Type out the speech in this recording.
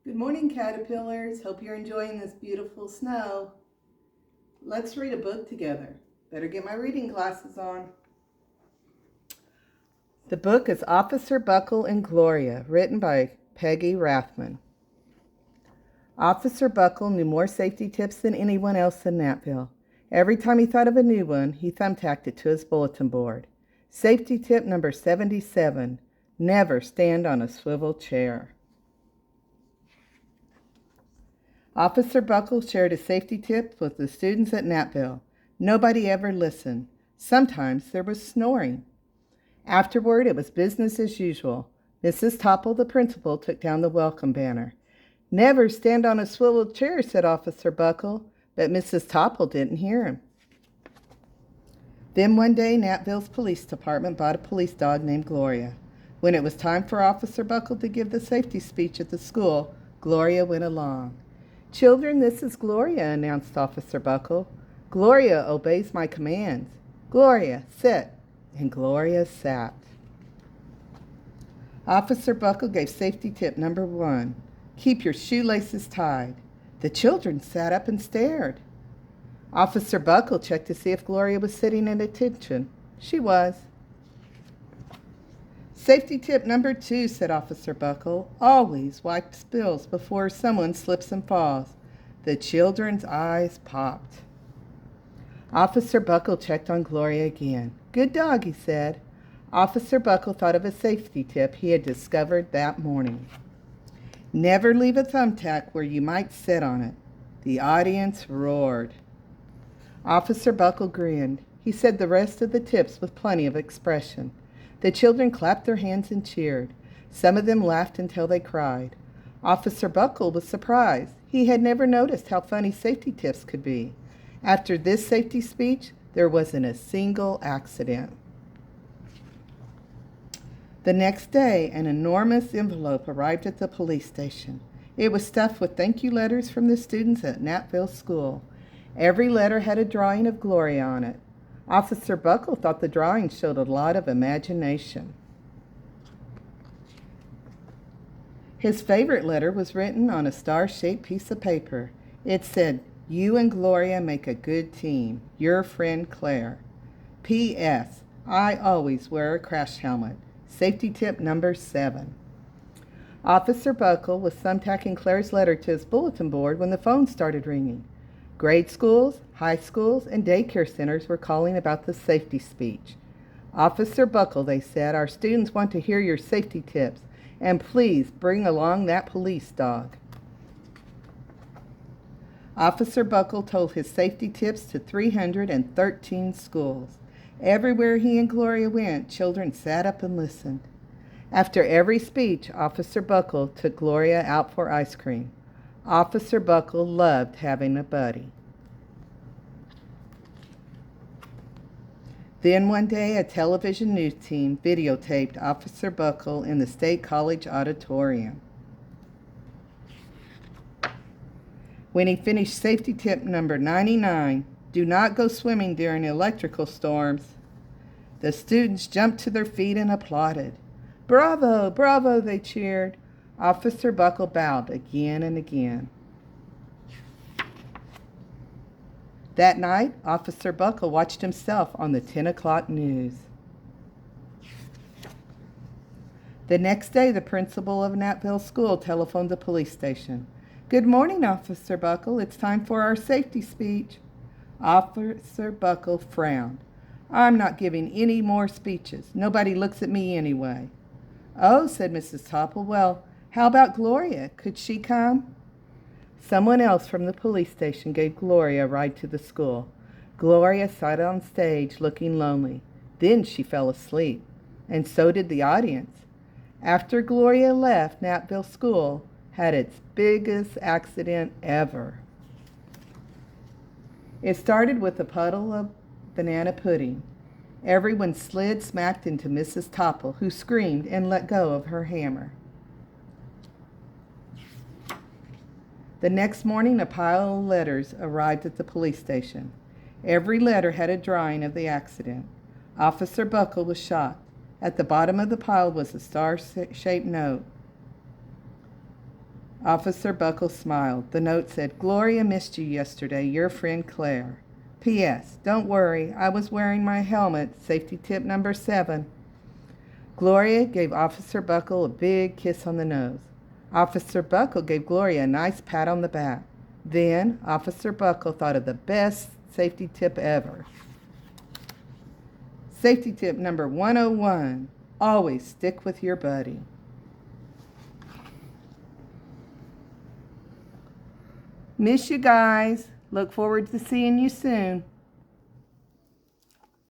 Good morning, caterpillars. Hope you're enjoying this beautiful snow. Let's read a book together. Better get my reading glasses on. The book is Officer Buckle and Gloria, written by Peggy Rathmann. Officer Buckle knew more safety tips than anyone else in Natville. Every time he thought of a new one, he thumbtacked it to his bulletin board. Safety tip number 77, never stand on a swivel chair. Officer Buckle shared his safety tips with the students at Natville. Nobody ever listened. Sometimes there was snoring. Afterward, it was business as usual. Mrs. Topple, the principal, took down the welcome banner. Never stand on a swivel chair, said Officer Buckle, but Mrs. Topple didn't hear him. Then one day, Natville's police department bought a police dog named Gloria. When it was time for Officer Buckle to give the safety speech at the school, Gloria went along. Children, this is Gloria, announced Officer Buckle. Gloria obeys my commands. Gloria, sit. And Gloria sat. Officer Buckle gave safety tip number 1. Keep your shoelaces tied. The children sat up and stared. Officer Buckle checked to see if Gloria was sitting at attention. She was. Safety tip number 2, said Officer Buckle. Always wipe spills before someone slips and falls. The children's eyes popped. Officer Buckle checked on Gloria again. Good dog, he said. Officer Buckle thought of a safety tip he had discovered that morning. Never leave a thumbtack where you might sit on it. The audience roared. Officer Buckle grinned. He said the rest of the tips with plenty of expression. The children clapped their hands and cheered. Some of them laughed until they cried. Officer Buckle was surprised. He had never noticed how funny safety tips could be. After this safety speech, there wasn't a single accident. The next day, an enormous envelope arrived at the police station. It was stuffed with thank you letters from the students at Natville School. Every letter had a drawing of Gloria on it. Officer Buckle thought the drawing showed a lot of imagination. His favorite letter was written on a star-shaped piece of paper. It said, You and Gloria make a good team. Your friend Claire. P.S. I always wear a crash helmet. Safety tip number 7. Officer Buckle was thumbtacking Claire's letter to his bulletin board when the phone started ringing. Grade schools, high schools, and daycare centers were calling about the safety speech. Officer Buckle, they said, our students want to hear your safety tips, and please bring along that police dog. Officer Buckle told his safety tips to 313 schools. Everywhere he and Gloria went, children sat up and listened. After every speech, Officer Buckle took Gloria out for ice cream. Officer Buckle loved having a buddy. Then one day, a television news team videotaped Officer Buckle in the State College auditorium. When he finished safety tip number 99, do not go swimming during electrical storms, the students jumped to their feet and applauded. Bravo, bravo, they cheered. Officer Buckle bowed again and again. That night, Officer Buckle watched himself on the 10 o'clock news. The next day, the principal of Natville School telephoned the police station. Good morning, Officer Buckle. It's time for our safety speech. Officer Buckle frowned. I'm not giving any more speeches. Nobody looks at me anyway. Oh, said Mrs. Topple. Well, how about Gloria? Could she come? Someone else from the police station gave Gloria a ride to the school. Gloria sat on stage looking lonely. Then she fell asleep, and so did the audience. After Gloria left, Natville School had its biggest accident ever. It started with a puddle of banana pudding. Everyone slid smacked into Mrs. Topple, who screamed and let go of her hammer. The next morning, a pile of letters arrived at the police station. Every letter had a drawing of the accident. Officer Buckle was shot. At the bottom of the pile was a star-shaped note. Officer Buckle smiled. The note said, Gloria missed you yesterday. Your friend Claire. P.S. Don't worry, I was wearing my helmet. Safety tip number 7. Gloria gave Officer Buckle a big kiss on the nose. Officer Buckle gave Gloria a nice pat on the back. Then Officer Buckle thought of the best safety tip ever. Safety tip number 101. Always stick with your buddy. Miss you guys. Look forward to seeing you soon.